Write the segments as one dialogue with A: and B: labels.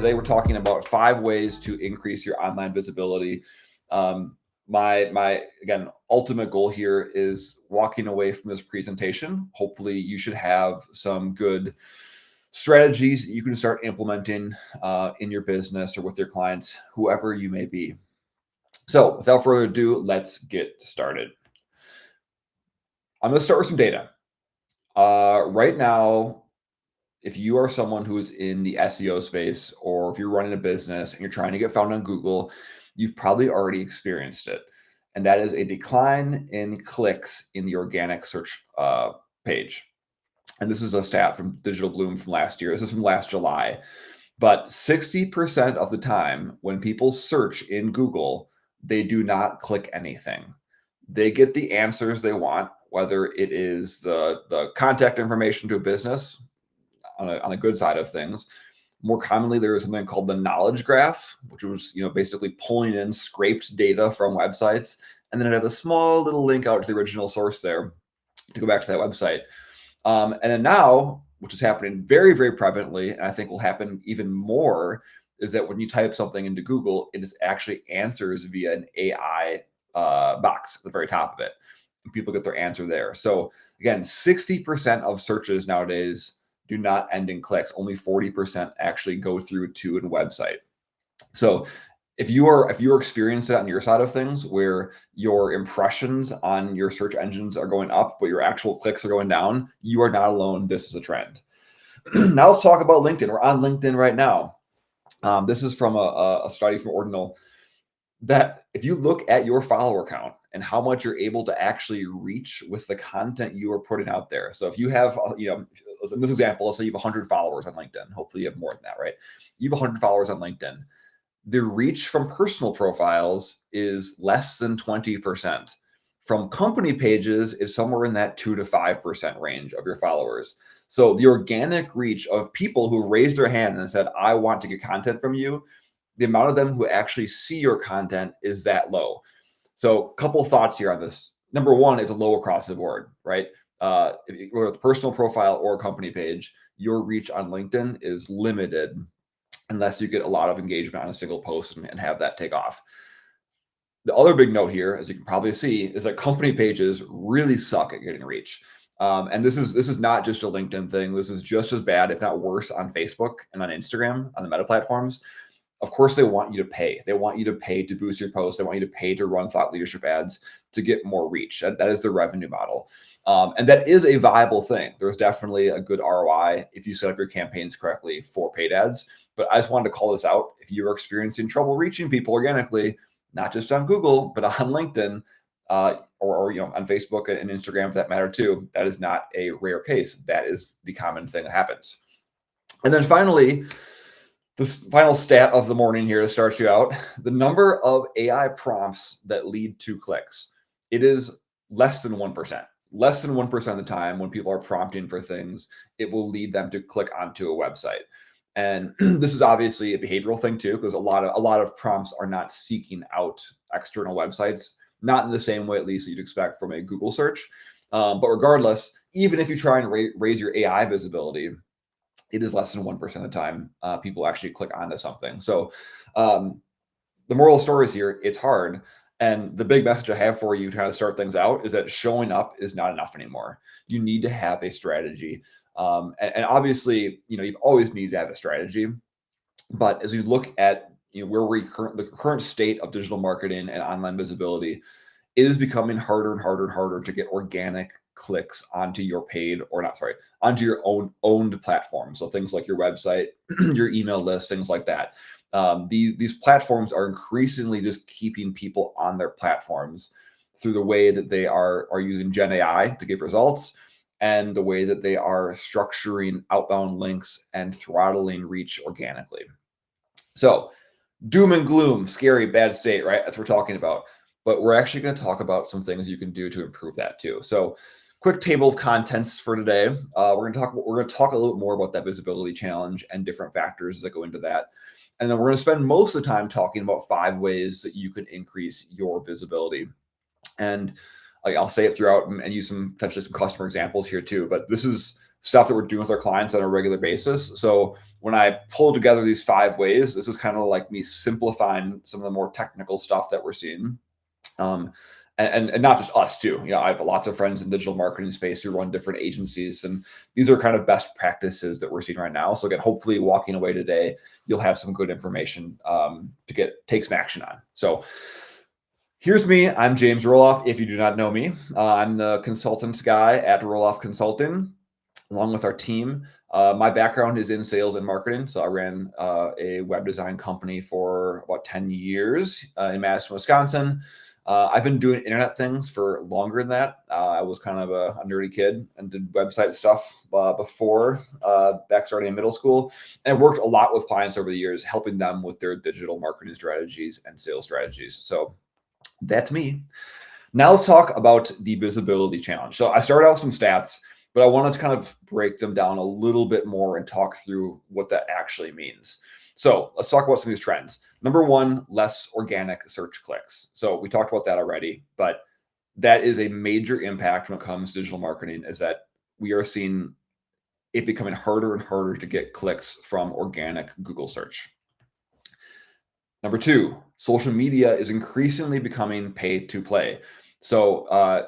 A: Today we're talking about 5 ways to increase your online visibility. My again ultimate goal here is walking away from this presentation. Hopefully, you should have some good strategies that you can start implementing in your business or with your clients, whoever you may be. So, without further ado, let's get started. I'm going to start with some data. Right now, if you are someone who is in the SEO space, or if you're running a business and you're trying to get found on Google, you've probably already experienced it. And that is a decline in clicks in the organic search page. And this is a stat from Digital Bloom from last year. This is from last July. But 60% of the time when people search in Google, they do not click anything. They get the answers they want, whether it is the contact information to a business, on a good side of things. More commonly, there is something called the knowledge graph, which was basically pulling in scraped data from websites, and then it had a small little link out to the original source there to go back to that website. And then now, which is happening very, very prevalently, and I think will happen even more, is that when you type something into Google, it actually answers via an AI box at the very top of it. And people get their answer there. So again, 60% of searches nowadays do not end in clicks. Only 40% actually go through to a website. So if you're experiencing that on your side of things, where your impressions on your search engines are going up, but your actual clicks are going down, you are not alone. This is a trend. Now let's talk about LinkedIn. We're on LinkedIn right now. This is from a study from Ordinal, that if you look at your follower count and how much you're able to actually reach with the content you are putting out there. So if you have, in this example, let's say you have 100 followers on LinkedIn. Hopefully you have more than that, right? You have 100 followers on LinkedIn. The reach from personal profiles is less than 20%. From company pages is somewhere in that 2 to 5% range of your followers. So the organic reach of people who raised their hand and said, I want to get content from you, the amount of them who actually see your content is that low. So a couple of thoughts here on this. Number one, it's a low across the board, right? Whether it's a personal profile or a company page, your reach on LinkedIn is limited unless you get a lot of engagement on a single post and have that take off. The other big note here, as you can probably see, is that company pages really suck at getting reach. And this is not just a LinkedIn thing. This is just as bad, if not worse, on Facebook and on Instagram, on the Meta platforms. Of course, they want you to pay. They want you to pay to boost your posts. They want you to pay to run thought leadership ads to get more reach. That is the revenue model. And that is a viable thing. There's definitely a good ROI if you set up your campaigns correctly for paid ads. But I just wanted to call this out. If you're experiencing trouble reaching people organically, not just on Google, but on LinkedIn, or on Facebook and Instagram for that matter too, that is not a rare case. That is the common thing that happens. And then finally, this final stat of the morning here to start you out, the number of AI prompts that lead to clicks, it is less than 1%. Less than 1% of the time when people are prompting for things, it will lead them to click onto a website. And this is obviously a behavioral thing too, because a lot of prompts are not seeking out external websites, not in the same way at least that you'd expect from a Google search. But regardless, even if you try and raise your AI visibility, it is less than 1% of the time people actually click onto something. So the moral of the story is here, it's hard. And the big message I have for you to kind of start things out is that showing up is not enough anymore. You need to have a strategy. And obviously, you've always needed to have a strategy. But as we look at where the current state of digital marketing and online visibility, it is becoming harder and harder and harder to get organic clicks onto your onto your owned platform. So things like your website, your email list, things like that. These platforms are increasingly just keeping people on their platforms through the way that they are using Gen AI to give results, and the way that they are structuring outbound links and throttling reach organically. So doom and gloom, scary, bad state, right? That's what we're talking about. But we're actually going to talk about some things you can do to improve that too. So quick table of contents for today. We're going to talk a little bit more about that visibility challenge and different factors that go into that. And then we're going to spend most of the time talking about 5 ways that you can increase your visibility. And Like I'll say it throughout and use potentially some customer examples here too. But this is stuff that we're doing with our clients on a regular basis. So when I pull together these 5 ways, this is kind of like me simplifying some of the more technical stuff that we're seeing. And not just us too. I have lots of friends in digital marketing space who run different agencies, and these are kind of best practices that we're seeing right now. So again, hopefully walking away today, you'll have some good information to take some action on. So here's me. I'm James Roloff. If you do not know me, I'm the consultants guy at Roloff Consulting, along with our team. My background is in sales and marketing. So I ran a web design company for about 10 years in Madison, Wisconsin. I've been doing internet things for longer than that. I was kind of a nerdy kid and did website stuff before back starting in middle school. And I worked a lot with clients over the years, helping them with their digital marketing strategies and sales strategies. So that's me. Now let's talk about the visibility challenge. So I started out with some stats, but I wanted to kind of break them down a little bit more and talk through what that actually means. So let's talk about some of these trends. Number 1, less organic search clicks. So we talked about that already, but that is a major impact when it comes to digital marketing, is that we are seeing it becoming harder and harder to get clicks from organic Google search. Number 2, social media is increasingly becoming pay to play. So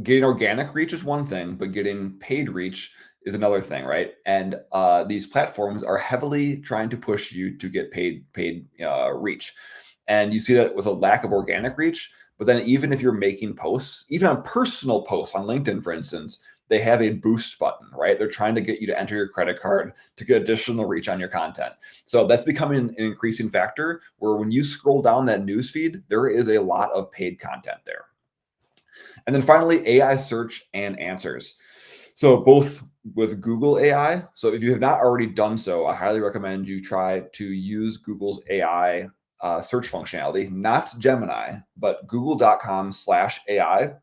A: getting organic reach is one thing, but getting paid reach is another thing, right? And these platforms are heavily trying to push you to get paid reach. And you see that with a lack of organic reach. But then even if you're making posts, even on personal posts on LinkedIn, for instance, they have a boost button, right? They're trying to get you to enter your credit card to get additional reach on your content. So that's becoming an increasing factor where when you scroll down that newsfeed, there is a lot of paid content there. And then finally, AI search and answers. So both with Google AI. So if you have not already done so, I highly recommend you try to use Google's AI search functionality, not Gemini, but google.com/AI.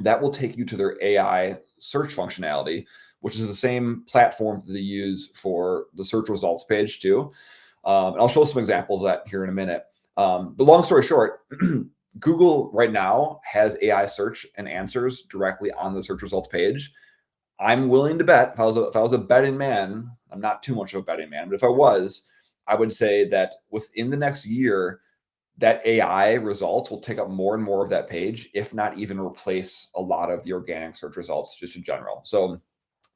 A: That will take you to their AI search functionality, which is the same platform that they use for the search results page too. And I'll show some examples of that here in a minute. But long story short, Google right now has AI search and answers directly on the search results page. I'm willing to bet, if I was a betting man, I'm not too much of a betting man, but if I was, I would say that within the next year, that AI results will take up more and more of that page, if not even replace a lot of the organic search results just in general. So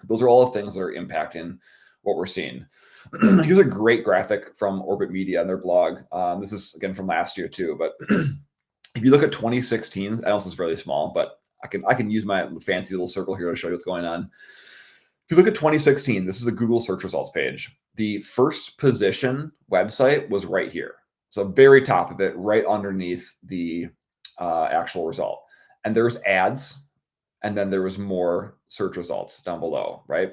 A: those are all the things that are impacting what we're seeing. Here's a great graphic from Orbit Media on their blog. This is again from last year too, but if you look at 2016, I know this is really small, but I can use my fancy little circle here to show you what's going on. If you look at 2016, this is a Google search results page. The first position website was right here. So very top of it, right underneath the actual result. And there's ads, and then there was more search results down below, right?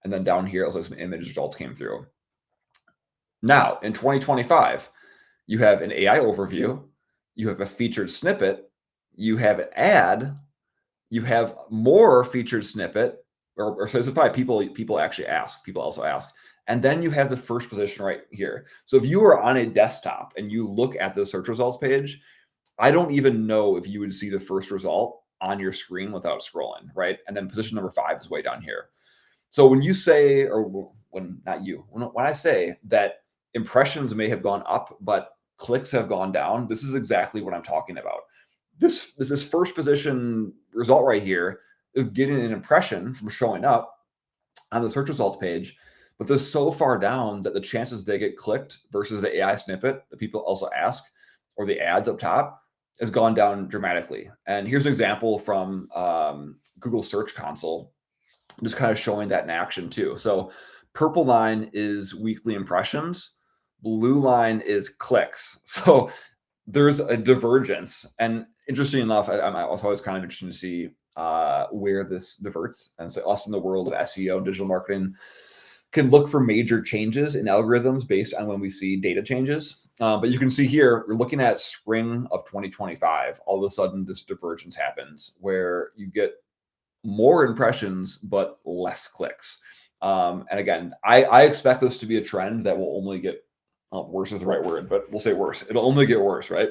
A: And then down here, also some image results came through. Now, in 2025, you have an AI overview, you have a featured snippet, you have an ad, you have more featured snippet, or so this is probably people also ask. And then you have the first position right here. So if you are on a desktop and you look at the search results page, I don't even know if you would see the first result on your screen without scrolling, right? And then position number 5 is way down here. So when you say, or when I say that impressions may have gone up, but clicks have gone down, this is exactly what I'm talking about. This first position result right here is getting an impression from showing up on the search results page, but they're so far down that the chances they get clicked versus the AI snippet that people also ask, or the ads up top, has gone down dramatically. And here's an example from Google Search Console, just kind of showing that in action too. So purple line is weekly impressions, blue line is clicks. So there's a divergence. And interesting enough, I was always kind of interested to see where this diverts. And so us in the world of SEO, digital marketing, can look for major changes in algorithms based on when we see data changes. But you can see here, we're looking at spring of 2025. All of a sudden, this divergence happens where you get more impressions, but less clicks. And again, I expect this to be a trend that will only get worse is the right word, but we'll say worse. It'll only get worse, right?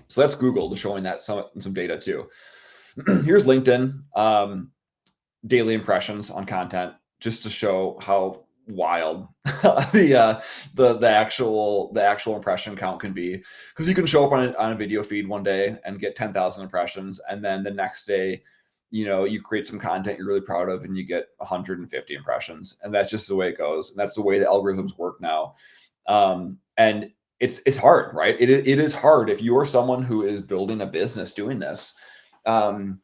A: So that's Google showing that some data too. Here's LinkedIn. Daily impressions on content, just to show how wild the actual impression count can be, because you can show up on a video feed one day and get 10,000 impressions, and then the next day you create some content you're really proud of and you get 150 impressions, and that's just the way it goes, and that's the way the algorithms work now. And it's hard, right? It is hard if you're someone who is building a business doing this. um,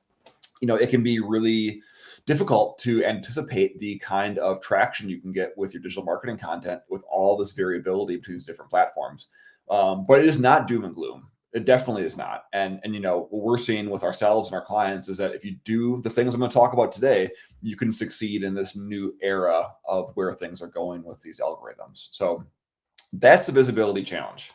A: it can be really difficult to anticipate the kind of traction you can get with your digital marketing content with all this variability between these different platforms. But it is not doom and gloom. It definitely is not. And what we're seeing with ourselves and our clients is that if you do the things I'm going to talk about today, you can succeed in this new era of where things are going with these algorithms. So that's the visibility challenge.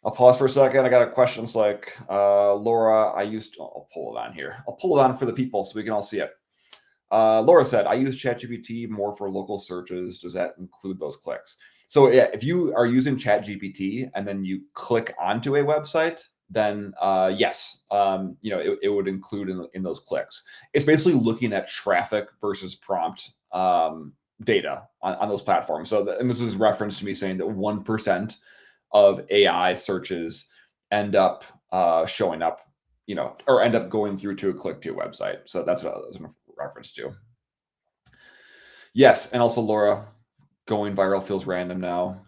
A: I'll pause for a second. I got a questions like, Laura, I'll pull it on here. I'll pull it on for the people so we can all see it. Laura said, I use ChatGPT more for local searches. Does that include those clicks? So yeah, if you are using ChatGPT and then you click onto a website, then yes, it would include in those clicks. It's basically looking at traffic versus prompt data on those platforms. So, and this is reference to me saying that 1% of AI searches end up showing up, or end up going through to a click to a website. So that's what I was in reference to. Yes, and also Laura, going viral feels random now.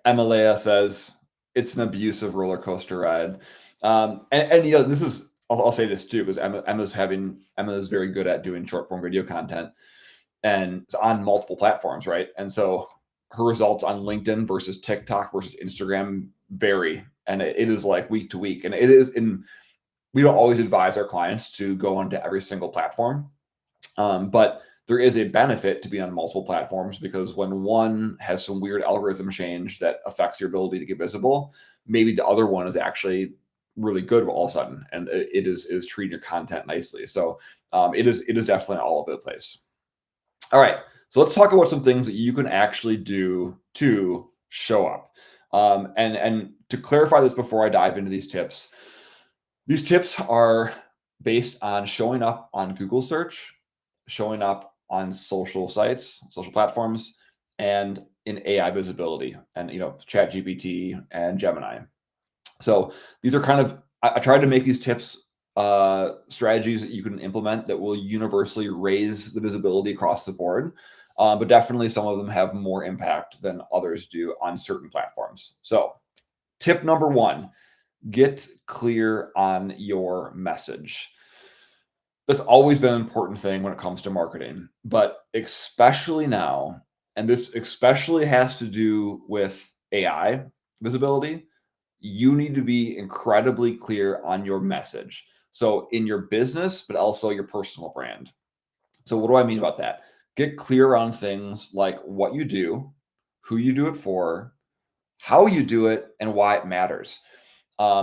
A: Emalea says it's an abusive roller coaster ride. And this is, I'll say this too, because Emma's very good at doing short form video content, and it's on multiple platforms, right? And so her results on LinkedIn versus TikTok versus Instagram vary, and it is like week to week. And it is we don't always advise our clients to go onto every single platform, but there is a benefit to be on multiple platforms, because when one has some weird algorithm change that affects your ability to get visible, maybe the other one is actually really good all of a sudden, and it is treating your content nicely. So it is definitely all over the place. All right, so let's talk about some things that you can actually do to show up. And to clarify this before I dive into these tips are based on showing up on Google search, showing up on social sites, social platforms, and in AI visibility, and ChatGPT and Gemini. So these are kind of, I tried to make these tips strategies that you can implement that will universally raise the visibility across the board. But definitely some of them have more impact than others do on certain platforms. So tip number one, get clear on your message. That's always been an important thing when it comes to marketing, but especially now, and this especially has to do with AI visibility, you need to be incredibly clear on your message. So in your business, but also your personal brand. So what do I mean about that? Get clear on things like what you do, who you do it for, how you do it, and why it matters.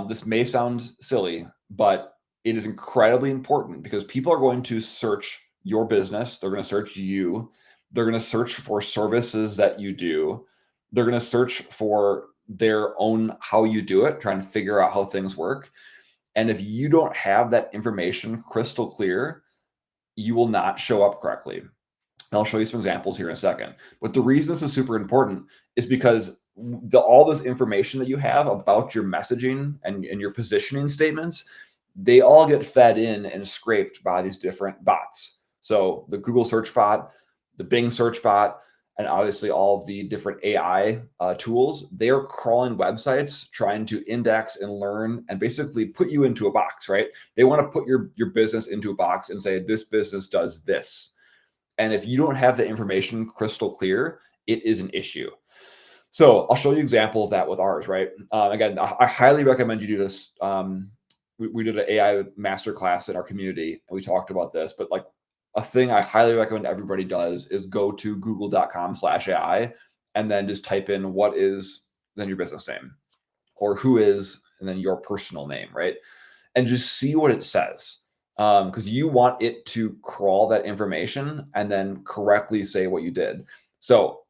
A: This may sound silly, but it is incredibly important, because people are going to search your business. They're going to search you. They're going to search for services that you do. They're going to search for their own how you do it, trying to figure out how things work. And if you don't have that information crystal clear, you will not show up correctly. And I'll show you some examples here in a second. But the reason this is super important is because all this information that you have about your messaging and your positioning statements, they all get fed in and scraped by these different bots. So the Google search bot, the Bing search bot, and obviously all of the different AI tools, they are crawling websites, trying to index and learn and basically put you into a box, right? They want to put your business into a box and say, this business does this. And if you don't have the information crystal clear, it is an issue. So I'll show you an example of that with ours, right? Again, I highly recommend you do this. We did an AI masterclass in our community, and we talked about this, but like a thing I highly recommend everybody does is go to google.com/AI and then just type in what is then your business name, or who is, and then your personal name, right? And just see what it says. Because you want it to crawl that information and then correctly say what you did. So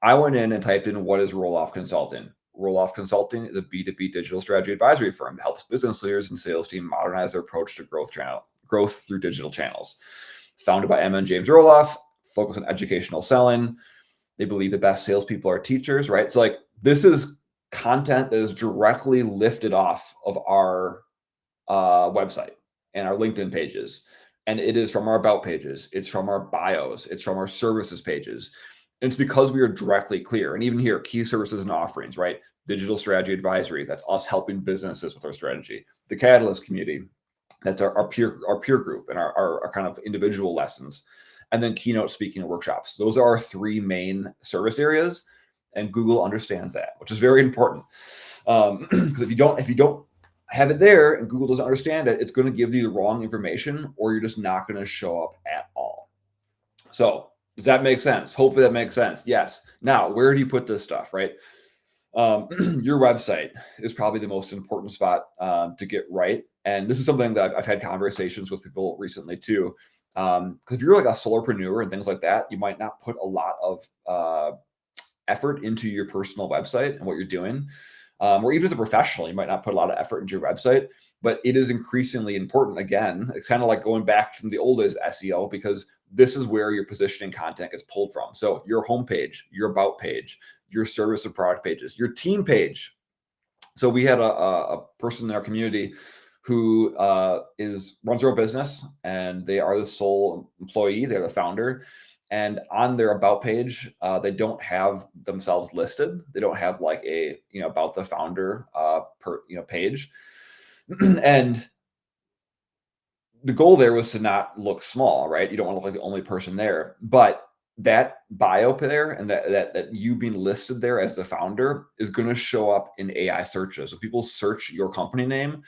A: I went in and typed in what is Roloff Consulting. Roloff Consulting is a B2B digital strategy advisory firm that helps business leaders and sales team modernize their approach to growth through digital channels. Founded by Emma and James Roloff, focus on educational selling. They believe the best salespeople are teachers, right? So like this is content that is directly lifted off of our website and our LinkedIn pages. And it is from our about pages. It's from our bios. It's from our services pages. And it's because we are directly clear. And even here, key services and offerings, right? Digital strategy advisory. That's us helping businesses with our strategy. The Catalyst community. That's our peer group and our kind of individual lessons. And then keynote speaking and workshops. Those are our three main service areas. And Google understands that, which is very important. Because if you don't have it there and Google doesn't understand it, it's going to give you the wrong information, or you're just not going to show up at all. So does that make sense? Hopefully that makes sense. Yes. Now, where do you put this stuff, right? Your website is probably the most important spot to get right. And this is something that I've had conversations with people recently too. Because if you're like a solopreneur and things like that, you might not put a lot of effort into your personal website and what you're doing. Or even as a professional, you might not put a lot of effort into your website, but it is increasingly important. Again, it's kind of like going back to the old days of SEO, because this is where your positioning content gets pulled from. So your homepage, your about page, your service or product pages, your team page. So we had a person in our community who runs their own business, and they are the sole employee. They're the founder. And on their about page, they don't have themselves listed. They don't have like a, about the founder page. And the goal there was to not look small, right? You don't want to look like the only person there. But that bio there and that you being listed there as the founder is going to show up in AI searches. So people search your company name,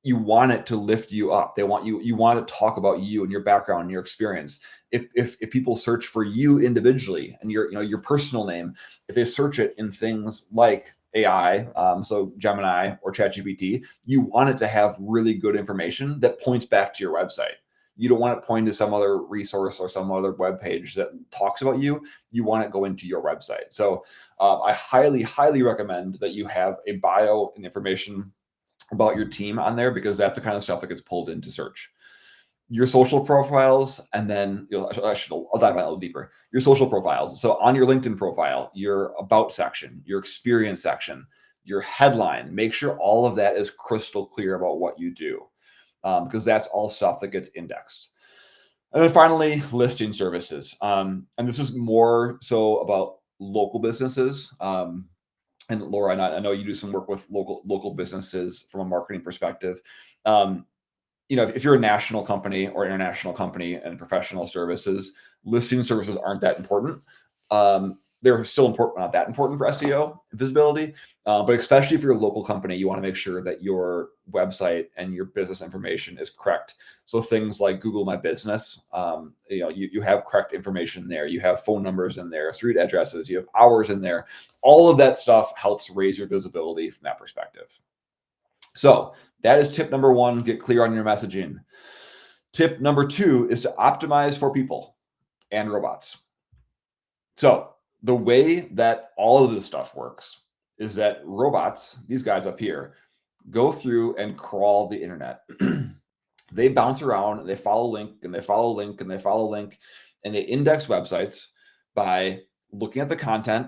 A: you want it to lift you up. They want you want to talk about you and your background and your experience. If people search for you individually and your personal name, if they search it in things like AI, so Gemini or ChatGPT, you want it to have really good information that points back to your website. You don't want it pointing to some other resource or some other web page that talks about you. You want it going to your website. So I highly, highly recommend that you have a bio and information about your team on there, because that's the kind of stuff that gets pulled into search. Your social profiles, and then I'll dive in a little deeper. Your social profiles. So on your LinkedIn profile, your about section, your experience section, your headline, make sure all of that is crystal clear about what you do, because that's all stuff that gets indexed. And then finally, listing services. And this is more so about local businesses. And Laura, I know you do some work with local businesses from a marketing perspective. If you're a national company or international company and professional services, listing services aren't that important. They're still important, not that important for SEO visibility. But especially if you're a local company, you want to make sure that your website and your business information is correct. So things like Google My Business, you have correct information there. You have phone numbers in there, street addresses, you have hours in there. All of that stuff helps raise your visibility from that perspective. So that is tip number one, get clear on your messaging. Tip number two is to optimize for people and robots. So the way that all of this stuff works is that robots, these guys up here, go through and crawl the internet. They bounce around, they follow link, and they follow link, and they follow link, and they index websites by looking at the content,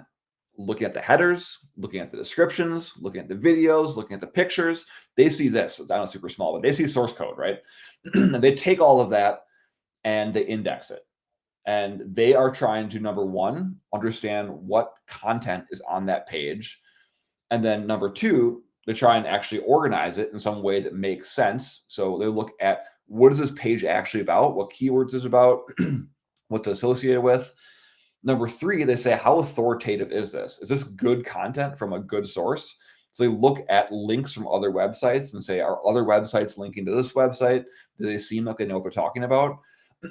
A: looking at the headers, looking at the descriptions, looking at the videos, looking at the pictures. They see this. It's not super small, but they see source code, right? And they take all of that and they index it. And they are trying to, number one, understand what content is on that page. And then number two, they try and actually organize it in some way that makes sense. So they look at, what is this page actually about? What keywords is about? What's associated with? Number three, they say, how authoritative is this? Is this good content from a good source? So they look at links from other websites and say, are other websites linking to this website? Do they seem like they know what they're talking about?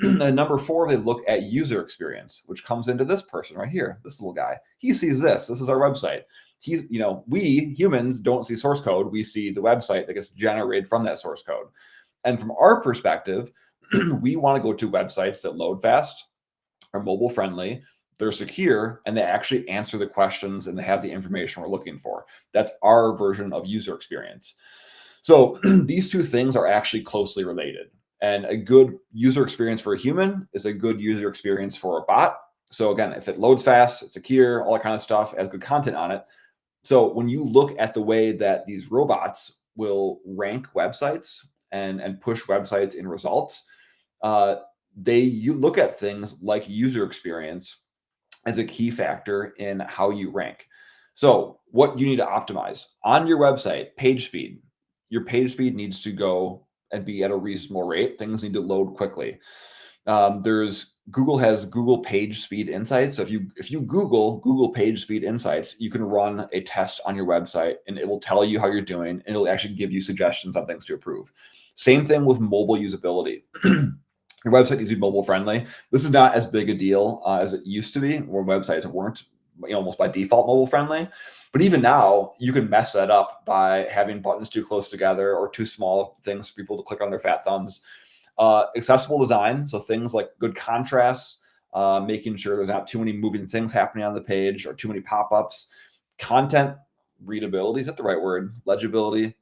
A: And number four, they look at user experience, which comes into this person right here, this little guy. He sees this. This is our website. We humans don't see source code. We see the website that gets generated from that source code. And from our perspective, we want to go to websites that load fast, are mobile friendly, they're secure, and they actually answer the questions and they have the information we're looking for. That's our version of user experience. So these two things are actually closely related. And a good user experience for a human is a good user experience for a bot. So again, if it loads fast, it's secure, all that kind of stuff, has good content on it. So when you look at the way that these robots will rank websites and push websites in results, uh, you look at things like user experience as a key factor in how you rank. So what you need to optimize on your website, page speed. Your page speed needs to go and be at a reasonable rate. Things need to load quickly. There's Google has Google Page Speed Insights. So if you Google Page Speed Insights, you can run a test on your website, and it will tell you how you're doing, and it'll actually give you suggestions on things to improve. Same thing with mobile usability. Your website needs to be mobile friendly. This is not as big a deal as it used to be, where websites weren't, almost by default mobile friendly. But even now, you can mess that up by having buttons too close together or too small things for people to click on their fat thumbs. Accessible design, so things like good contrasts, making sure there's not too many moving things happening on the page or too many pop-ups. Content readability, is that the right word? Legibility.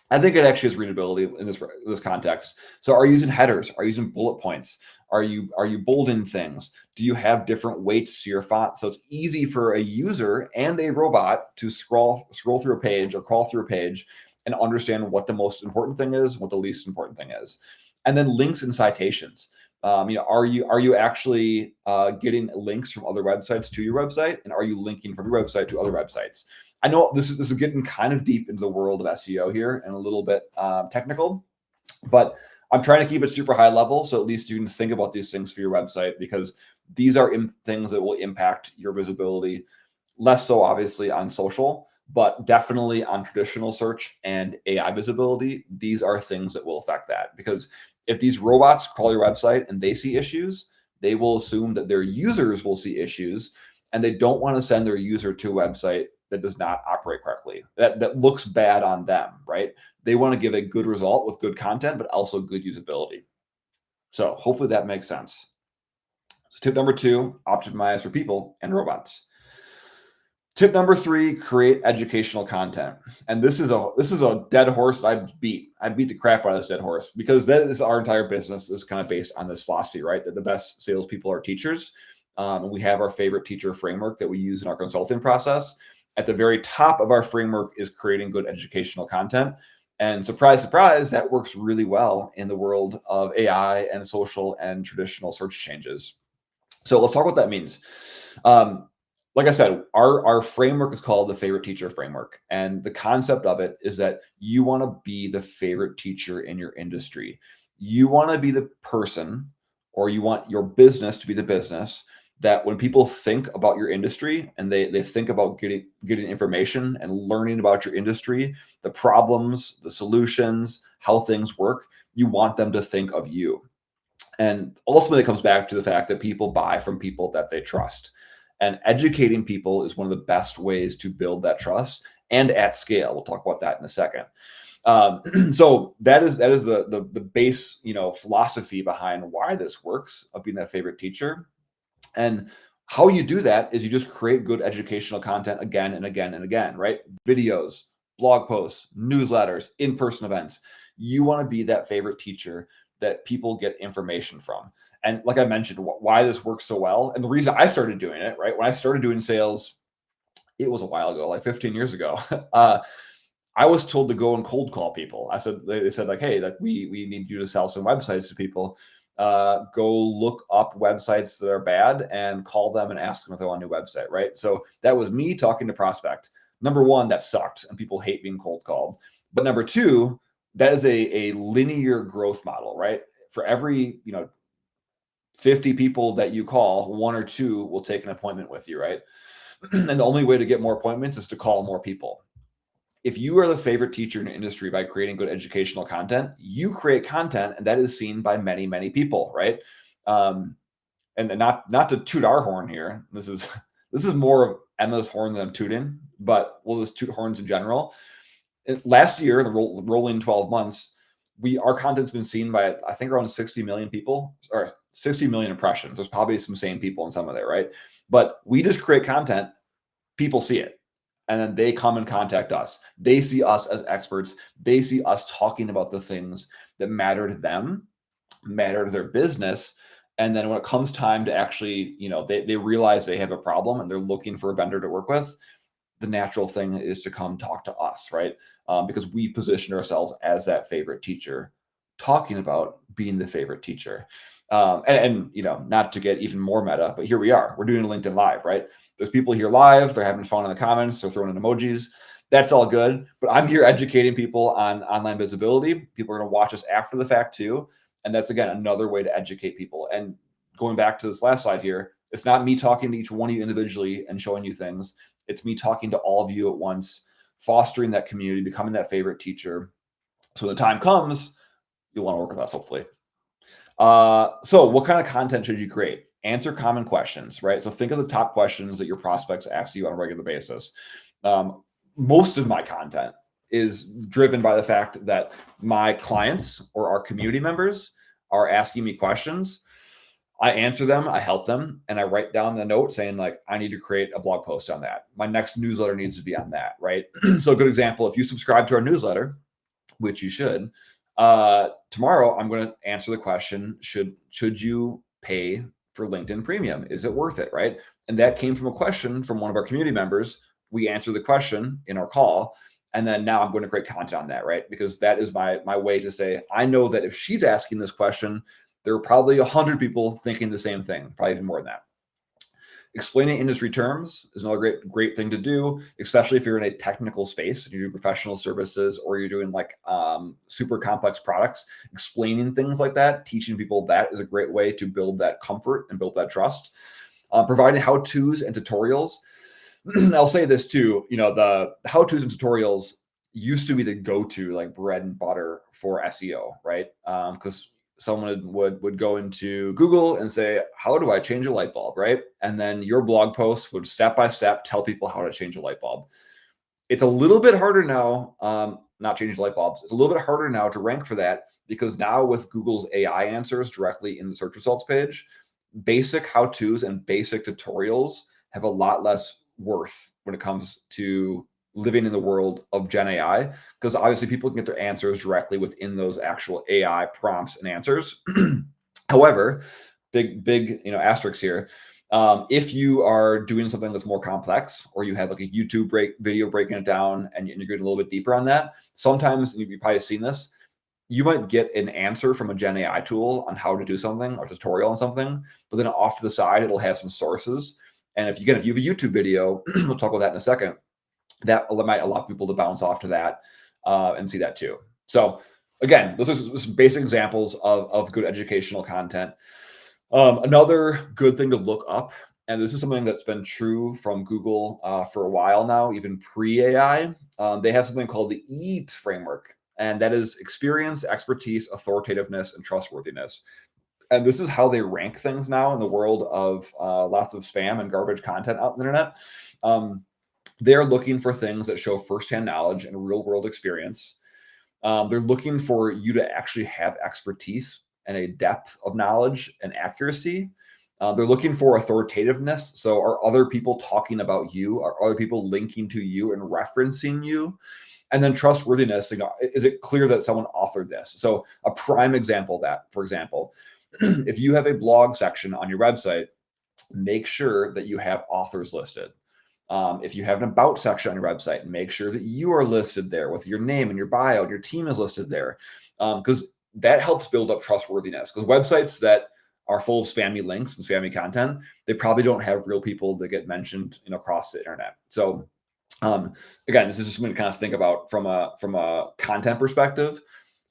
A: I think it actually is readability in this context. So are you using headers? Are you using bullet points? Are you bolding things? Do you have different weights to your font? So it's easy for a user and a robot to scroll through a page or crawl through a page and understand what the most important thing is, what the least important thing is. And then links and citations. Are you actually getting links from other websites to your website, and are you linking from your website to other websites? I know this is getting kind of deep into the world of SEO here and a little bit technical, but I'm trying to keep it super high level, so at least you can think about these things for your website, because these are things that will impact your visibility. Less so obviously on social, but definitely on traditional search and AI visibility. These are things that will affect that, because if these robots crawl your website and they see issues, they will assume that their users will see issues, and they don't want to send their user to a website that does not operate correctly, that looks bad on them, right? They want to give a good result with good content, but also good usability. So hopefully that makes sense. So tip number 2, optimize for people and robots. Tip number 3, create educational content. And this is a dead horse I beat the crap out of this dead horse, because that is our entire business is kind of based on this philosophy, right? That the best salespeople are teachers. And we have our favorite teacher framework that we use in our consulting process. At the very top of our framework is creating good educational content. And surprise, surprise, that works really well in the world of AI and social and traditional search changes. So let's talk what that means. Like I said, our framework is called the favorite teacher framework. And the concept of it is that you want to be the favorite teacher in your industry. You want to be the person, or you want your business to be the business that when people think about your industry and they think about getting information and learning about your industry, the problems, the solutions, how things work, you want them to think of you. And ultimately, it comes back to the fact that people buy from people that they trust. And educating people is one of the best ways to build that trust, and at scale. We'll talk about that in a second. So that is the base philosophy behind why this works, of being that favorite teacher. And how you do that is you just create good educational content again and again and again, right? Videos, blog posts, newsletters, in-person events. You want to be that favorite teacher that people get information from. And like I mentioned, why this works so well, and the reason I started doing it, right? When I started doing sales, it was a while ago, like 15 years ago. I was told to go and cold call people. They said like, hey, like we need you to sell some websites to people. Go look up websites that are bad and call them and ask them if they want a new website, right? So that was me talking to prospect. Number 1, that sucked, and people hate being cold called. But number 2, that is a linear growth model, right? For every 50 people that you call, 1 or 2 will take an appointment with you, right? And the only way to get more appointments is to call more people. If you are the favorite teacher in your industry by creating good educational content, you create content, and that is seen by many, many people, right? And not to toot our horn here. This is more of Emma's horn than I'm tooting, but we'll just toot horns in general. Last year, the rolling 12 months, our content's been seen by, I think, around 60 million people, or 60 million impressions. There's probably some same people in some of there, right? But we just create content, people see it, and then they come and contact us. They see us as experts. They see us talking about the things that matter to them, matter to their business. And then when it comes time to actually, they realize they have a problem and they're looking for a vendor to work with, the natural thing is to come talk to us, right? Because we position ourselves as that favorite teacher, talking about being the favorite teacher. And not to get even more meta, but here we are. We're doing a LinkedIn Live, right? There's people here live. They're having fun in the comments. They're throwing in emojis. That's all good. But I'm here educating people on online visibility. People are going to watch us after the fact too. And that's, again, another way to educate people. And going back to this last slide here, it's not me talking to each one of you individually and showing you things. It's me talking to all of you at once, fostering that community, becoming that favorite teacher. So when the time comes, you'll want to work with us, hopefully. So what kind of content should you create? Answer common questions, right? So think of the top questions that your prospects ask you on a regular basis. Most of my content is driven by the fact that my clients or our community members are asking me questions. I answer them, I help them, and I write down the note saying, like, I need to create a blog post on that. My next newsletter needs to be on that, right? So a good example, if you subscribe to our newsletter, which you should, tomorrow I'm going to answer the question, should you pay for LinkedIn Premium? Is it worth it, right? And that came from a question from one of our community members. We answered the question in our call, and then now I'm going to create content on that, right? Because that is my way to say, I know that if she's asking this question, there are probably 100 people thinking the same thing, probably even more than that. Explaining industry terms is another great thing to do, especially if you're in a technical space and you do professional services or you're doing like super complex products. Explaining things like that, teaching people that is a great way to build that comfort and build that trust. Providing how-tos and tutorials. I'll say this too, the how-tos and tutorials used to be the go-to, like, bread and butter for SEO, right? Because someone would go into Google and say, how do I change a light bulb, right? And then your blog post would step-by-step tell people how to change a light bulb. It's a little bit harder now, not changing light bulbs. It's a little bit harder now to rank for that because now with Google's AI answers directly in the search results page, basic how-tos and basic tutorials have a lot less worth when it comes to living in the world of Gen AI, because obviously people can get their answers directly within those actual AI prompts and answers. However, big asterisks here. If you are doing something that's more complex, or you have like a YouTube video breaking it down and you're getting a little bit deeper on that, sometimes, you've probably seen this, you might get an answer from a Gen AI tool on how to do something or tutorial on something, but then off to the side, it'll have some sources. And if you have a YouTube video, we'll talk about that in a second, that might allow people to bounce off to that and see that too. So again, those are some basic examples of good educational content. Another good thing to look up, and this is something that's been true from Google for a while now, even pre-AI, they have something called the EAT framework, and that is experience, expertise, authoritativeness, and trustworthiness. And this is how they rank things now in the world of lots of spam and garbage content out on the internet. They're looking for things that show firsthand knowledge and real world experience. They're looking for you to actually have expertise and a depth of knowledge and accuracy. They're looking for authoritativeness. So are other people talking about you? Are other people linking to you and referencing you? And then trustworthiness, is it clear that someone authored this? So a prime example of that, for example, if you have a blog section on your website, make sure that you have authors listed. If you have an about section on your website, make sure that you are listed there with your name and your bio, and your team is listed there, because that helps build up trustworthiness. Because websites that are full of spammy links and spammy content, they probably don't have real people that get mentioned across the internet. So again, this is just something to kind of think about from a content perspective.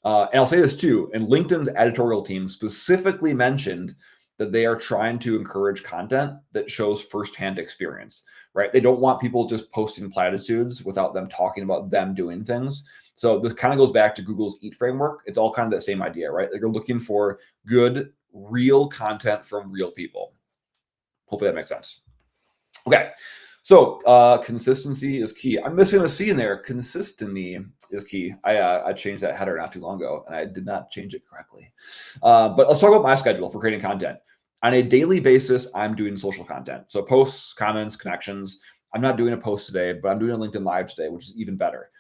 A: And I'll say this too, and LinkedIn's editorial team specifically mentioned that they are trying to encourage content that shows firsthand experience, right? They don't want people just posting platitudes without them talking about them doing things. So this kind of goes back to Google's EAT framework. It's all kind of that same idea, right? They're looking for good, real content from real people. Hopefully that makes sense. Okay. So consistency is key. I'm missing a C in there. Consistency is key. I changed that header not too long ago, and I did not change it correctly. But let's talk about my schedule for creating content. On a daily basis, I'm doing social content. So posts, comments, connections. I'm not doing a post today, but I'm doing a LinkedIn Live today, which is even better.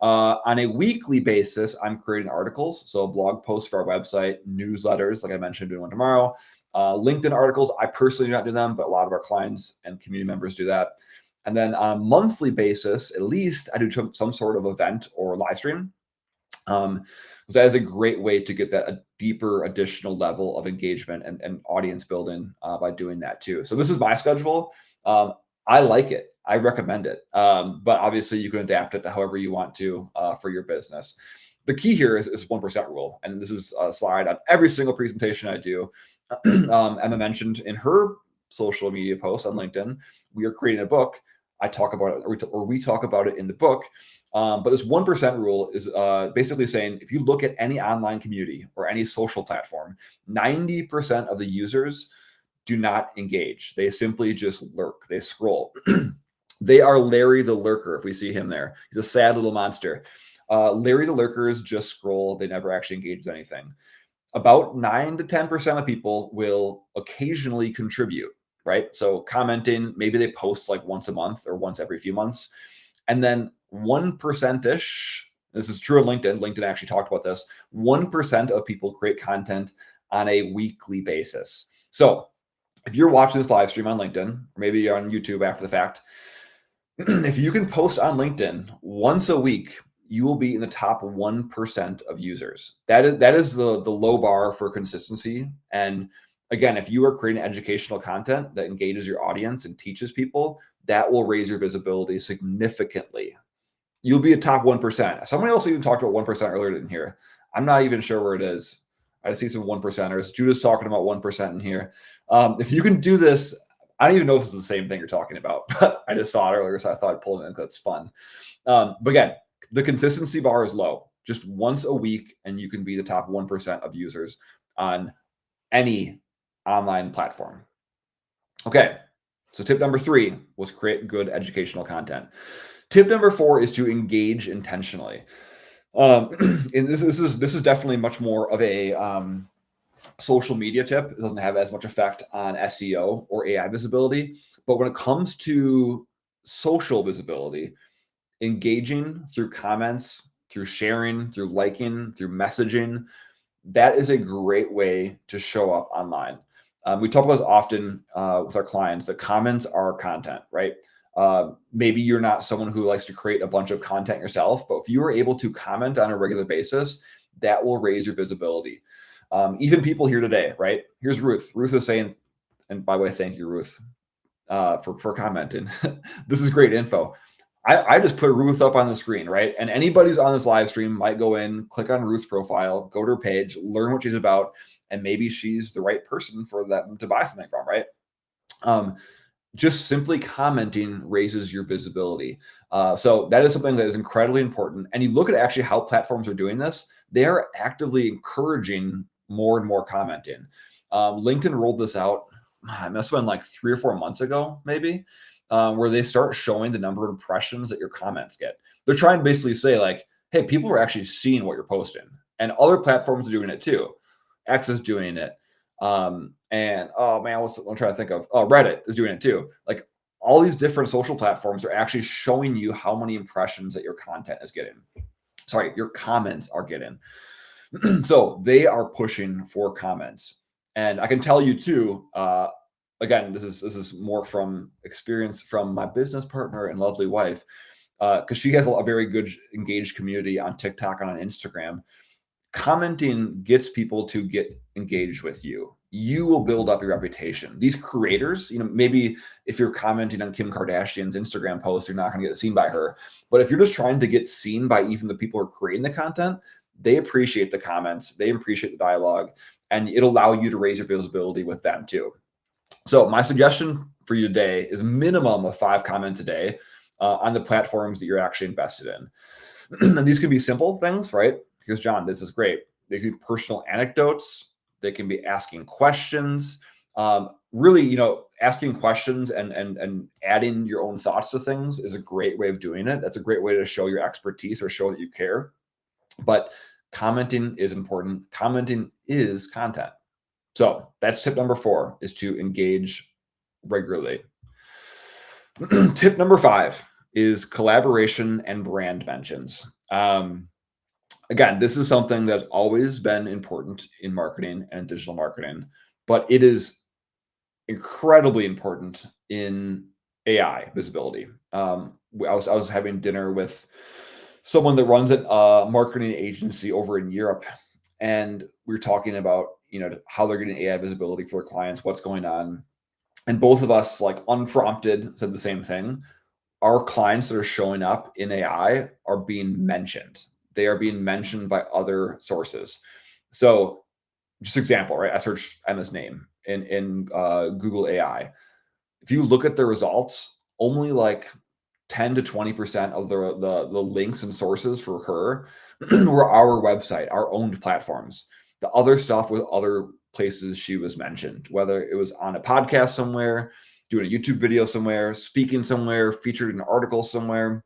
A: On a weekly basis, I'm creating articles. So blog posts for our website, newsletters, like I mentioned, doing one tomorrow. LinkedIn articles, I personally do not do them, but a lot of our clients and community members do that. And then on a monthly basis, at least I do some sort of event or live stream. So that is a great way to get that a deeper additional level of engagement and audience building by doing that too. So this is my schedule. I like it. I recommend it. But obviously you can adapt it to however you want to for your business. The key here is 1% rule. And this is a slide on every single presentation I do. Emma mentioned in her social media post on LinkedIn, we are creating a book. I talk about it, or we talk about it in the book. But this 1% rule is basically saying if you look at any online community or any social platform, 90% of the users do not engage. They simply just lurk. They scroll. They are Larry the Lurker. If we see him there, he's a sad little monster. Larry the Lurkers just scroll. They never actually engage with anything. About 9 to 10% of people will occasionally contribute, right? So commenting, maybe they post like once a month or once every few months. And then 1%-ish, this is true on LinkedIn. LinkedIn actually talked about this. 1% of people create content on a weekly basis. So if you're watching this live stream on LinkedIn, or maybe you're on YouTube after the fact, if you can post on LinkedIn once a week, you will be in the top 1% of users. That is the low bar for consistency. And again, if you are creating educational content that engages your audience and teaches people, that will raise your visibility significantly. You'll be a top 1%. Someone else even talked about 1% earlier in here. I'm not even sure where it is. I see some 1%ers. Judah's talking about 1% in here. If you can do this, I don't even know if this is the same thing you're talking about, but I just saw it earlier, so I thought I'd pull it in because it's fun. But again, the consistency bar is low. Just once a week, and you can be the top 1% of users on any online platform. Okay, so tip number 3 was create good educational content. Tip number 4 is to engage intentionally. And this is definitely much more of a social media tip. It doesn't have as much effect on SEO or AI visibility, but when it comes to social visibility, engaging through comments, through sharing, through liking, through messaging, that is a great way to show up online. We talk about this often with our clients that comments are content, right? Maybe you're not someone who likes to create a bunch of content yourself, but if you are able to comment on a regular basis, that will raise your visibility. Even people here today, right? Here's Ruth. Ruth is saying, and by the way, thank you, Ruth, for commenting. This is great info. I just put Ruth up on the screen, right? And anybody who's on this live stream might go in, click on Ruth's profile, go to her page, learn what she's about, and maybe she's the right person for them to buy something from, right? Just simply commenting raises your visibility. So that is something that is incredibly important. And you look at actually how platforms are doing this, they are actively encouraging more and more commenting. LinkedIn rolled this out, it must have been like 3 or 4 months ago, maybe, where they start showing the number of impressions that your comments get. They're trying to basically say like, hey, people are actually seeing what you're posting. And other platforms are doing it too. X is doing it. And oh man, I'm trying to think of, Reddit is doing it too. Like all these different social platforms are actually showing you how many impressions that your content is getting. Sorry, your comments are getting. So they are pushing for comments. And I can tell you too, again, this is more from experience from my business partner and lovely wife, because she has a very good engaged community on TikTok and on Instagram. Commenting gets people to get engaged with you. You will build up your reputation. These creators, maybe if you're commenting on Kim Kardashian's Instagram post, you're not going to get seen by her. But if you're just trying to get seen by even the people who are creating the content, they appreciate the comments, they appreciate the dialogue, and it'll allow you to raise your visibility with them too. So my suggestion for you today is a minimum of 5 comments a day on the platforms that you're actually invested in. And these can be simple things, right? Here's John, this is great. They can be personal anecdotes. They can be asking questions. Really, asking questions and adding your own thoughts to things is a great way of doing it. That's a great way to show your expertise or show that you care. But commenting is important. Commenting is content. So that's tip number 4, is to engage regularly. Tip number 5 is collaboration and brand mentions. Again, this is something that's always been important in marketing and digital marketing, but it is incredibly important in AI visibility. I was having dinner with someone that runs a marketing agency over in Europe, and we were talking about how they're getting AI visibility for their clients, what's going on, and both of us, like unprompted, said the same thing. Our clients that are showing up in AI are being mentioned. They are being mentioned by other sources. So, just example, right? I searched Emma's name in Google AI. If you look at the results, only like 10 to 20% of the links and sources for her were our website, our owned platforms. The other stuff was other places she was mentioned, whether it was on a podcast somewhere, doing a YouTube video somewhere, speaking somewhere, featured in an article somewhere.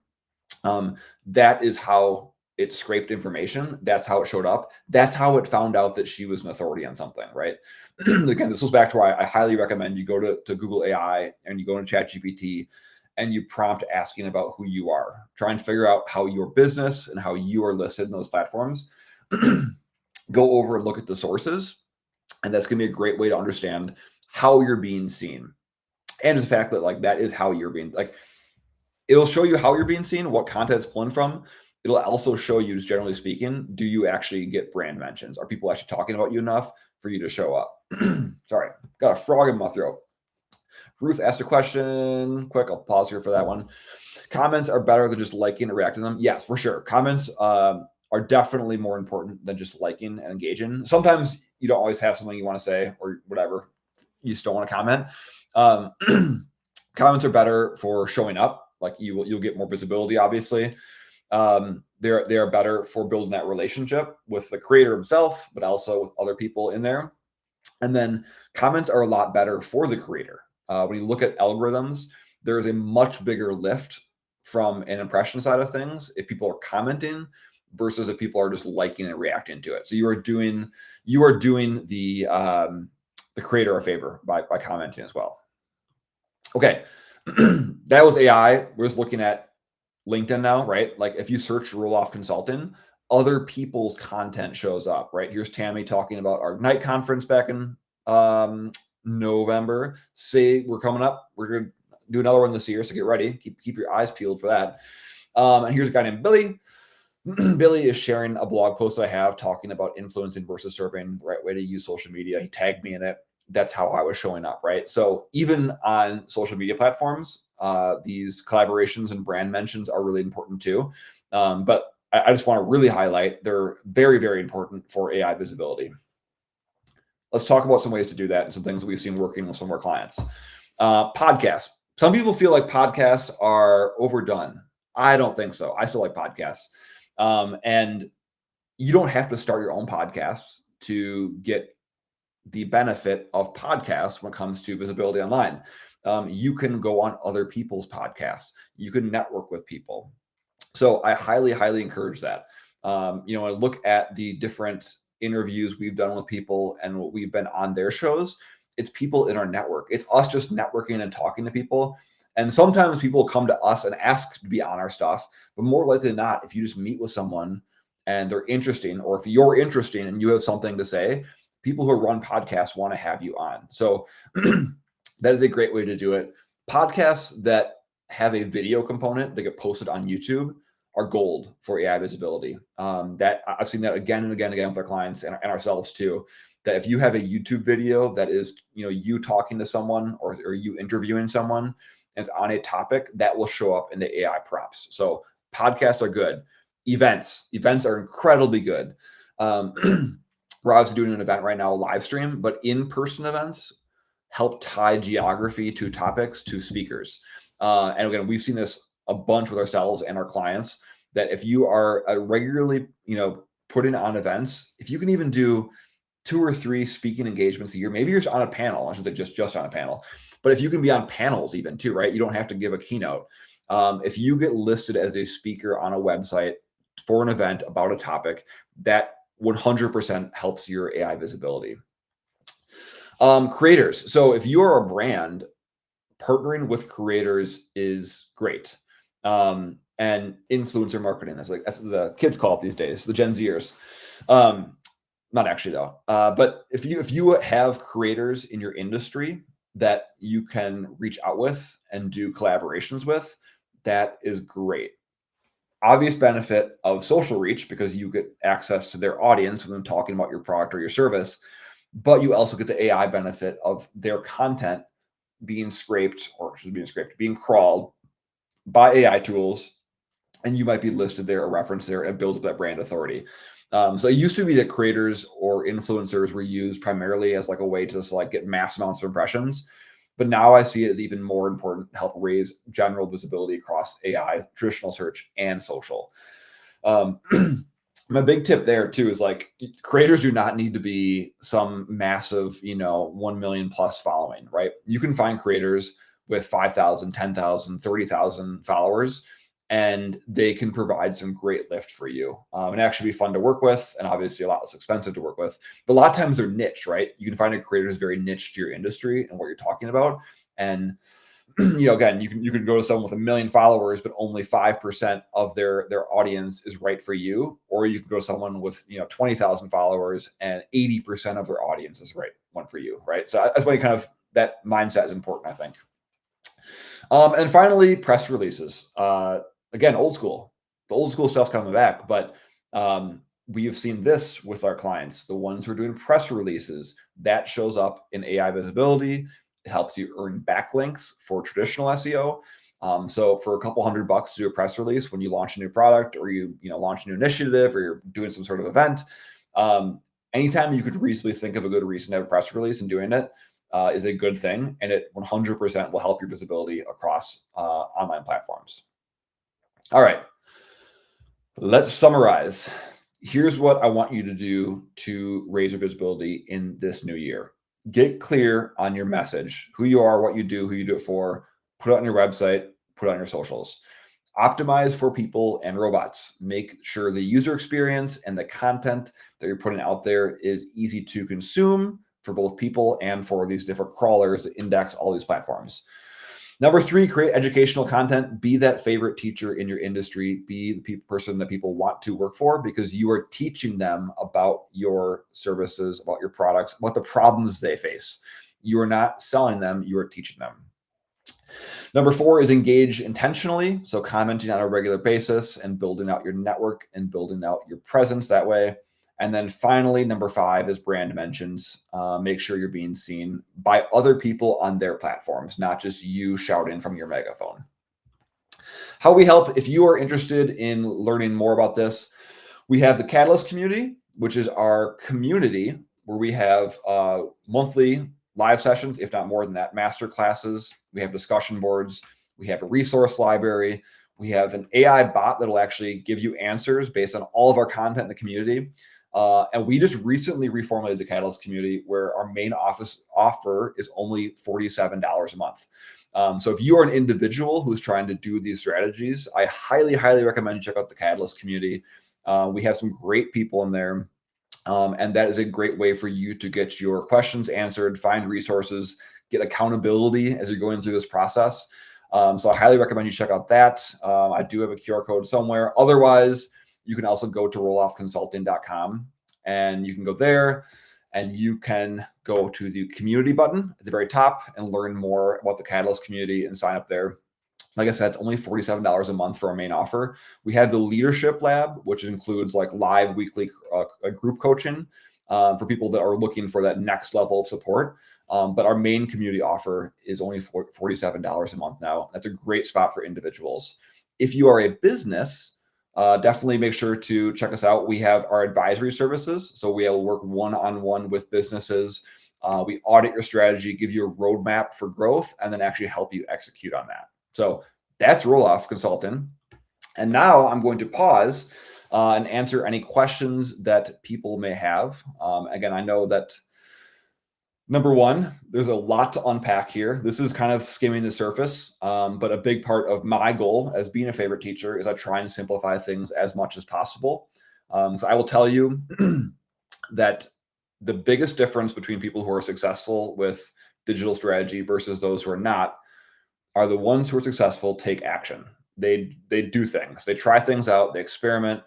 A: That is how it scraped information. That's how it showed up. That's how it found out that she was an authority on something, right? Again, this goes back to why I highly recommend you go to Google AI and you go into ChatGPT and you prompt asking about who you are. Try and figure out how your business and how you are listed in those platforms. Go over and look at the sources. And that's going to be a great way to understand how you're being seen. And the fact that like that is how you're being, like, it'll show you how you're being seen, what content it's pulling from. It'll also show you, just generally speaking, do you actually get brand mentions? Are people actually talking about you enough for you to show up? Sorry, got a frog in my throat. Ruth asked a question. Quick, I'll pause here for that one. Comments are better than just liking or reacting to them. Yes, for sure. Comments are definitely more important than just liking and engaging. Sometimes you don't always have something you want to say or whatever. You just don't want to comment. Comments are better for showing up. Like you'll get more visibility, obviously. They are better for building that relationship with the creator himself, but also with other people in there. And then comments are a lot better for the creator. When you look at algorithms, there is a much bigger lift from an impression side of things if people are commenting versus if people are just liking and reacting to it. So you are doing the creator a favor by commenting as well. Okay, that was AI. We're just looking at LinkedIn now, right? Like if you search Roloff Consulting, other people's content shows up, right? Here's Tammy talking about our Ignite conference back in November. Say we're coming up. We're going to do another one this year, so get ready. Keep your eyes peeled for that. And here's a guy named Billy. Billy is sharing a blog post I have talking about influencing versus serving, the right way to use social media. He tagged me in it. That's how I was showing up, right? So even on social media platforms, these collaborations and brand mentions are really important too. But I just want to really highlight they're very, very important for AI visibility. Let's talk about some ways to do that and some things that we've seen working with some of our clients. Podcasts. Some people feel like podcasts are overdone. I don't think so. I still like podcasts. And you don't have to start your own podcasts to get the benefit of podcasts when it comes to visibility online. You can go on other people's podcasts. You can network with people. So I highly, highly encourage that. I look at the different interviews we've done with people and what we've been on their shows. It's people in our network. It's us just networking and talking to people. And sometimes people come to us and ask to be on our stuff, but more likely than not, if you just meet with someone and they're interesting, or if you're interesting and you have something to say, people who run podcasts want to have you on. So that is a great way to do it. Podcasts that have a video component that get posted on YouTube are gold for AI visibility. That I've seen that again and again and again with our clients and ourselves too. That if you have a YouTube video that is, you talking to someone or you interviewing someone, and it's on a topic, that will show up in the AI prompts. So podcasts are good. Events are incredibly good. We're obviously doing an event right now, a live stream, but in-person events help tie geography to topics to speakers. And again, we've seen this a bunch with ourselves and our clients, that if you are regularly, putting on events, if you can even do 2 or 3 speaking engagements a year. Maybe you're on a panel. I shouldn't say just on a panel, but if you can be on panels even too, right? You don't have to give a keynote. If you get listed as a speaker on a website for an event about a topic, that 100% helps your AI visibility. Creators. So if you are a brand, partnering with creators is great. And influencer marketing, that's the kids call it these days, the Gen Zers. Not actually though. But if you have creators in your industry that you can reach out with and do collaborations with, that is great. Obvious benefit of social reach because you get access to their audience when talking about your product or your service, but you also get the AI benefit of their content being being crawled by AI tools, and you might be listed there or referenced there, and builds up that brand authority. So it used to be that creators or influencers were used primarily as like a way to just like get mass amounts of impressions. But now I see it as even more important to help raise general visibility across AI, traditional search, and social. My big tip there too is like creators do not need to be some massive, 1 million plus following, right? You can find creators with 5,000, 10,000, 30,000 followers, and they can provide some great lift for you and actually be fun to work with, and obviously a lot less expensive to work with. But a lot of times they're niche, right? You can find a creator who's very niche to your industry and what you're talking about. And again, you can go to someone with 1 million followers, but only 5% of their audience is right for you. Or you can go to someone with 20,000 followers and 80% of their audience is right one for you, right? So that's why that mindset is important, I think. And finally, press releases. Again, old school. The old school stuff's coming back, but we have seen this with our clients, the ones who are doing press releases. That shows up in AI visibility. It helps you earn backlinks for traditional SEO. So for a couple $100 to do a press release when you launch a new product or you launch a new initiative or you're doing some sort of event, anytime you could reasonably think of a good reason to have a press release and doing it is a good thing. And it 100% will help your visibility across online platforms. All right, let's summarize. Here's what I want you to do to raise your visibility in this new year. Get clear on your message, who you are, what you do, who you do it for. Put it on your website, put it on your socials. Optimize for people and robots. Make sure the user experience and the content that you're putting out there is easy to consume for both people and for these different crawlers that index all these platforms. Number 3, create educational content. Be that favorite teacher in your industry. Be the person that people want to work for because you are teaching them about your services, about your products, about the problems they face. You are not selling them, you are teaching them. Number 4 is engage intentionally. So commenting on a regular basis and building out your network and building out your presence that way. And then finally, number 5 is brand mentions. Make sure you're being seen by other people on their platforms, not just you shouting from your megaphone. How we help, if you are interested in learning more about this, we have the Catalyst community, which is our community where we have monthly live sessions, if not more than that, master classes. We have discussion boards. We have a resource library. We have an AI bot that'll actually give you answers based on all of our content in the community. And we just recently reformulated the Catalyst community where our main offer is only $47 a month. So if you are an individual who's trying to do these strategies, I highly, highly recommend you check out the Catalyst community. We have some great people in there. And that is a great way for you to get your questions answered, find resources, get accountability as you're going through this process. So I highly recommend you check out that. I do have a QR code somewhere. Otherwise, you can also go to roloffconsulting.com and you can go there and you can go to the community button at the very top and learn more about the Catalyst community and sign up there. Like I said, it's only $47 a month for our main offer. We have the Leadership Lab, which includes like live weekly group coaching for people that are looking for that next level of support. But our main community offer is only $47 a month now. That's a great spot for individuals. If you are a business, definitely make sure to check us out. We have our advisory services. So we will work one-on-one with businesses. We audit your strategy, give you a roadmap for growth, and then actually help you execute on that. So that's Roloff Consulting. And now I'm going to pause and answer any questions that people may have. Again, I know that number one, there's a lot to unpack here. This is kind of skimming the surface, but a big part of my goal as being a favorite teacher is I try and simplify things as much as possible. So I will tell you that the biggest difference between people who are successful with digital strategy versus those who are not are the ones who are successful take action. They do things. They try things out. They experiment,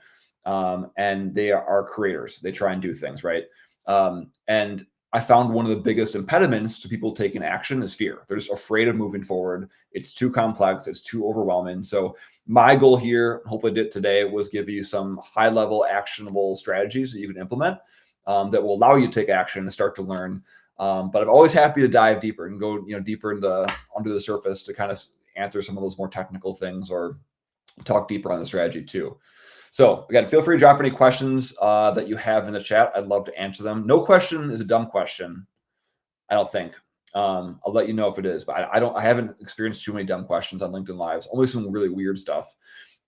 A: and they are creators. They try and do things right. And I found one of the biggest impediments to people taking action is fear. They're just afraid of moving forward. It's too complex. It's too overwhelming. So my goal here, hopefully I did today, was give you some high-level actionable strategies that you can implement that will allow you to take action and start to learn. But I'm always happy to dive deeper and go, deeper under the surface to kind of answer some of those more technical things or talk deeper on the strategy too. So again, feel free to drop any questions that you have in the chat. I'd love to answer them. No question is a dumb question, I don't think. I'll let you know if it is, but I haven't experienced too many dumb questions on LinkedIn Lives, only some really weird stuff.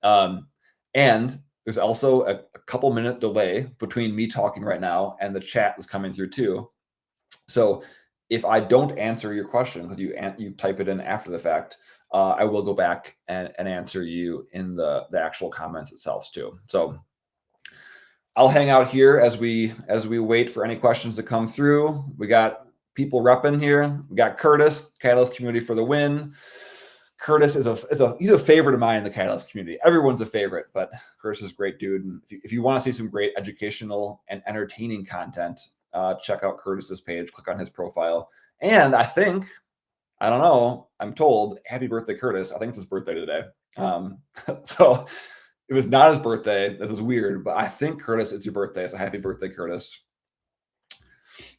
A: And there's also a couple minute delay between me talking right now and the chat that's coming through too. So if I don't answer your question because you type it in after the fact, I will go back and answer you in the actual comments itself too. So I'll hang out here as we wait for any questions to come through. We got people repping here. We got Curtis, Catalyst community for the win. Curtis he's a favorite of mine in the Catalyst community. Everyone's a favorite, but Curtis is a great dude. And if you want to see some great educational and entertaining content, check out Curtis's page, click on his profile. And I don't know, I'm told, happy birthday, Curtis. I think it's his birthday today. So it was not his birthday. This is weird, but I think, Curtis, it's your birthday. So happy birthday, Curtis.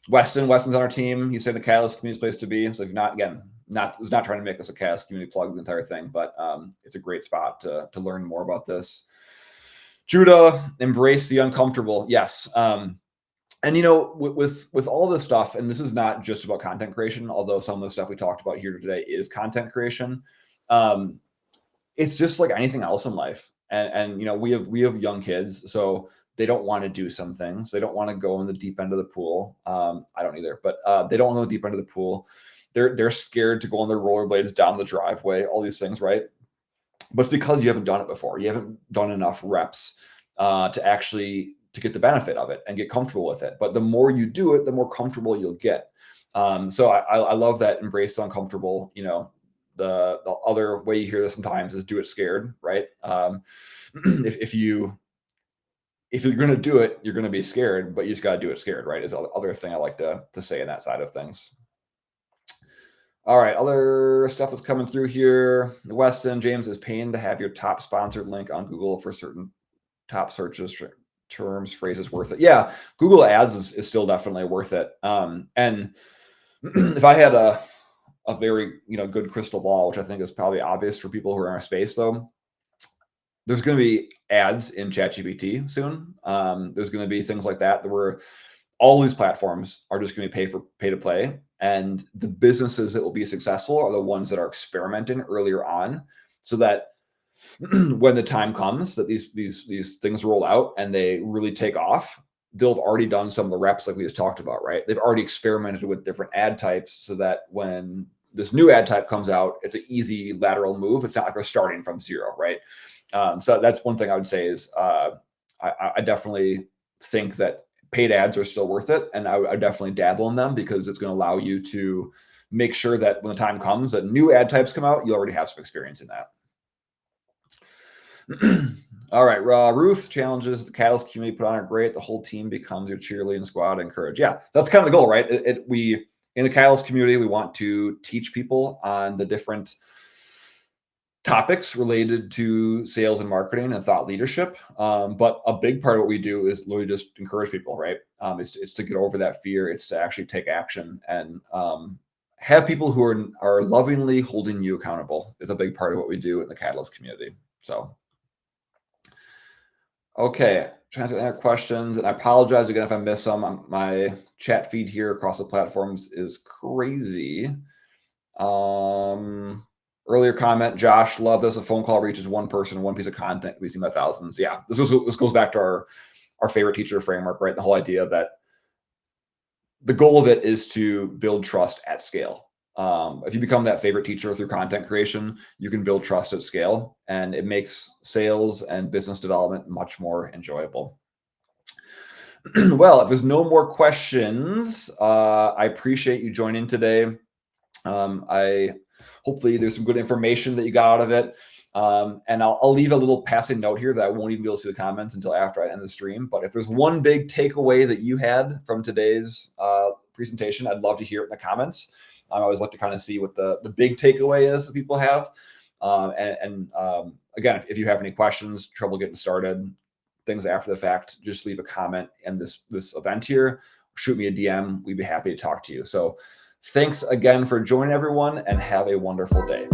A: Weston's on our team. He said the Catalyst community is place to be. So if not trying to make us a Catalyst community plug the entire thing, but it's a great spot to learn more about this. Judah, embrace the uncomfortable. Yes. And with all this stuff, and this is not just about content creation, although some of the stuff we talked about here today is content creation. It's just like anything else in life. And we have young kids, so they don't want to do some things. They don't want to go in the deep end of the pool. I don't either, but they don't want to go in the deep end of the pool. They're scared to go on their rollerblades down the driveway, all these things, right? But it's because you haven't done it before. You haven't done enough reps to get the benefit of it and get comfortable with it. But the more you do it, the more comfortable you'll get. So I love that embrace the uncomfortable. The other way you hear this sometimes is do it scared, right? If you're going to do it, you're going to be scared, but you just got to do it scared, right? Is the other thing I like to say in that side of things. All right, other stuff that's coming through here. Weston James is paying to have your top sponsored link on Google for certain top searches for terms, phrases worth it. Yeah, Google Ads is still definitely worth it. And if I had a very good crystal ball, which I think is probably obvious for people who are in our space, though, there's going to be ads in ChatGPT soon. There's going to be things like that where all these platforms are just going to be pay to play, and the businesses that will be successful are the ones that are experimenting earlier on, so that when the time comes that these things roll out and they really take off, they'll have already done some of the reps like we just talked about, right? They've already experimented with different ad types so that when this new ad type comes out, it's an easy lateral move. It's not like we're starting from zero, right? So that's one thing I would say is I definitely think that paid ads are still worth it. And I definitely dabble in them because it's going to allow you to make sure that when the time comes that new ad types come out, you already have some experience in that. All right, Ruth, challenges the Catalyst community put on are great. The whole team becomes your cheerleading squad. Encourage. Yeah, that's kind of the goal, right? We in the Catalyst community, we want to teach people on the different topics related to sales and marketing and thought leadership. But a big part of what we do is literally just encourage people, right? It's to get over that fear. It's to actually take action and have people who are lovingly holding you accountable is a big part of what we do in the Catalyst community. So. Okay, trying to get any questions, and I apologize again if I miss some. My chat feed here across the platforms is crazy. Earlier comment, Josh, love this. A phone call reaches one person, one piece of content can be seen by thousands. Yeah, this goes back to our favorite teacher framework, right? The whole idea that the goal of it is to build trust at scale. If you become that favorite teacher through content creation, you can build trust at scale, and it makes sales and business development much more enjoyable. Well, if there's no more questions, I appreciate you joining today. I hopefully there's some good information that you got out of it. And I'll leave a little passing note here that I won't even be able to see the comments until after I end the stream. But if there's one big takeaway that you had from today's presentation, I'd love to hear it in the comments. I always like to kind of see what the big takeaway is that people have. Again, if you have any questions, trouble getting started, things after the fact, just leave a comment in this event here. Shoot me a DM. We'd be happy to talk to you. So thanks again for joining, everyone, and have a wonderful day.